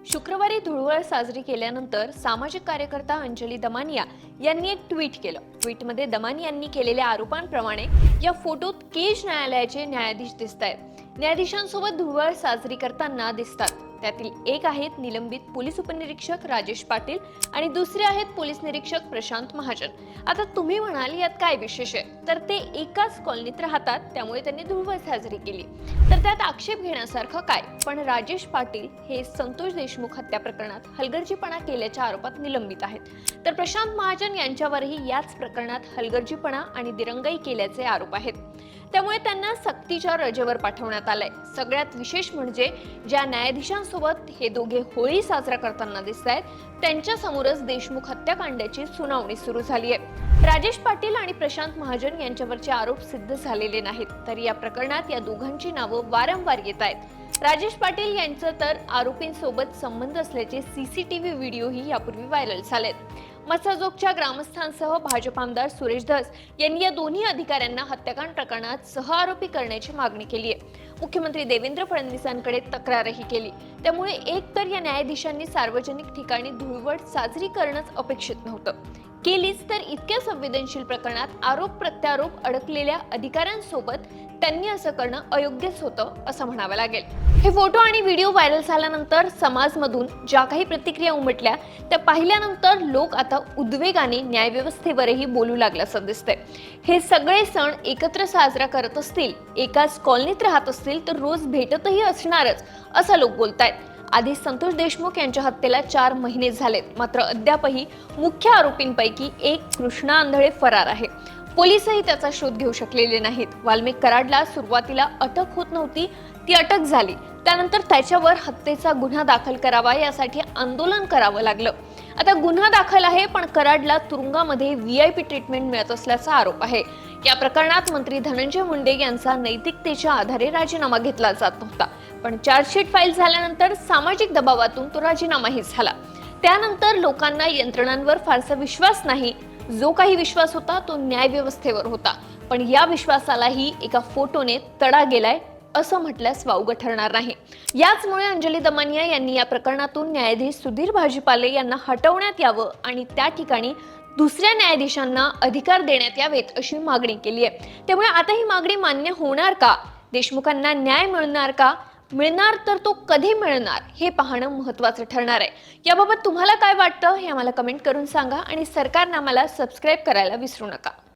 शुक्रवारी धुळवड साजरी केल्यानंतर सामाजिक कार्यकर्ता अंजली दमानिया यांनी एक ट्विट केलं। ट्विटमध्ये दमानिया यांनी केलेल्या आरोपांप्रमाणे या फोटोत केज न्यायालयाचे न्यायाधीश दिसतायत। न्यायाधीशांसोबत धुळवड साजरी करताना दिसतात। त्यातील एक आहेत निलंबित पोलीस उपनिरीक्षक राजेश पाटील आणि दुसरे आहेत पोलीस निरीक्षक प्रशांत महाजन। आता तुम्ही म्हणाल यात काय विशेष आहे, तर ते एकाच कॉलनीत राहतात, त्यामुळे त्यांनी धुळवड साजरी केली, तर त्यात आक्षेप घेण्यासारखं काय? पण राजेश पाटील हे संतोष देशमुख हत्या प्रकरणात हलगर्जीपणा केल्याच्या आरोपात निलंबित आहेत, तर प्रशांत महाजन यांच्यावरही याच प्रकरणात हलगर्जीपणा आणि दिरंगाई केल्याचे आरोप आहेत। त्यामुळे त्यांना सक्तीच्या रजेवर पाठवण्यात आलंय। सगळ्यात विशेष म्हणजे ज्या न्यायाधीशांसोबत हे दोघे होळी साजरा करताना दिसतायत, त्यांच्या समोरच देशमुख हत्याकांडाची सुनावणी सुरू झाली आहे। राजेश पाटील आणि प्रशांत महाजन यांच्यावरचे आरोप सिद्ध झालेले नाहीत, तर या प्रकरणात या दोघांची नावं वारंवार येत आहेत। राजेश पाटील यांचं तर आरोपींसोबत संबंध असल्याचे सीसीटीव्ही व्हिडिओही यापूर्वी व्हायरल झालेत। मसाजोगच्या ग्रामस्थांसह भाजप आमदार सुरेश धस यांनी या दोन्ही अधिकाऱ्यांना हत्याकांड प्रकरणात सहआरोपी करण्याची मागणी केली आहे। मुख्यमंत्री देवेंद्र फडणवीसांकडे तक्रारही केली। त्यामुळे एकतर या न्यायाधीशांनी सार्वजनिक ठिकाणी धुळवड साजरी करणंच अपेक्षित नव्हतं, केलीच तर इतक्या संवेदनशील प्रकरणात आरोप प्रत्यारोप अडकलेल्या अधिकाऱ्यांसोबत त्यांनी असं करणं अयोग्यच होतं असं म्हणावं लागेल। हे फोटो आणि व्हिडिओ व्हायरल झाल्यानंतर समाजमधून ज्या काही प्रतिक्रिया उमटल्या त्या पाहिल्यानंतर लोक आता उद्वेगाने न्यायव्यवस्थेवरही बोलू लागल्याचं दिसतंय। हे सगळे सण एकत्र साजरा करत असतील, एकाच कॉलनीत राहत असतील, तर रोज भेटतही असणारच असं लोक बोलतायत। आधी संतोष देशमुख यांच्या हत्येला 4 महिने झालेत, मात्र अद्यापही मुख्य आरोपींपैकी एक कृष्णा आंधळे फरार आहे। पोलिसही त्याचा शोध घेऊ शकलेले नाहीत। वाल्मिक कराडला सुरुवातीला अटक होत नव्हती, ती अटक झाली, त्यानंतर त्याच्यावर हत्येचा गुन्हा दाखल करावा यासाठी आंदोलन करावं लागलं। आता गुन्हा दाखल आहे, पण कराडला तुरुंगामध्ये VIP ट्रीटमेंट मिळत असल्याचा आरोप आहे। या प्रकरणात मंत्री धनंजय मुंडे यांचा नैतिकतेच्या आधारे राजीनामा घेतला जात नव्हता, पण चार्जशीट फाईल झाल्यानंतर सामाजिक दबावातून तो राजीनामाही झाला। त्यानंतर लोकांना यंत्रणांवर फारसा विश्वास नाही, जो काही विश्वास होता तो न्यायव्यवस्थेवर होता। पण या विश्वासालाही एका फोटोने तडा गेलाय असं म्हटल्यास वावगं ठरणार नाही। याचमुळे अंजली दमानिया यांनी या प्रकरणातून न्यायाधीश सुधीर भाजीपाले यांना हटवण्यात यावं आणि त्या ठिकाणी दुसऱ्या न्यायाधीशांना अधिकार देण्यात यावेत अशी मागणी केली आहे। त्यामुळे आता ही मागणी मान्य होणार का? देशमुखांना न्याय मिळणार का? मिळणार तर तो कधी मिळणार हे पाहणं महत्त्वाचं ठरणार आहे। याबाबत तुम्हाला काय वाटतं हे आम्हाला कमेंट करून सांगा आणि सरकारनं आम्हाला सबस्क्राईब करायला विसरू नका।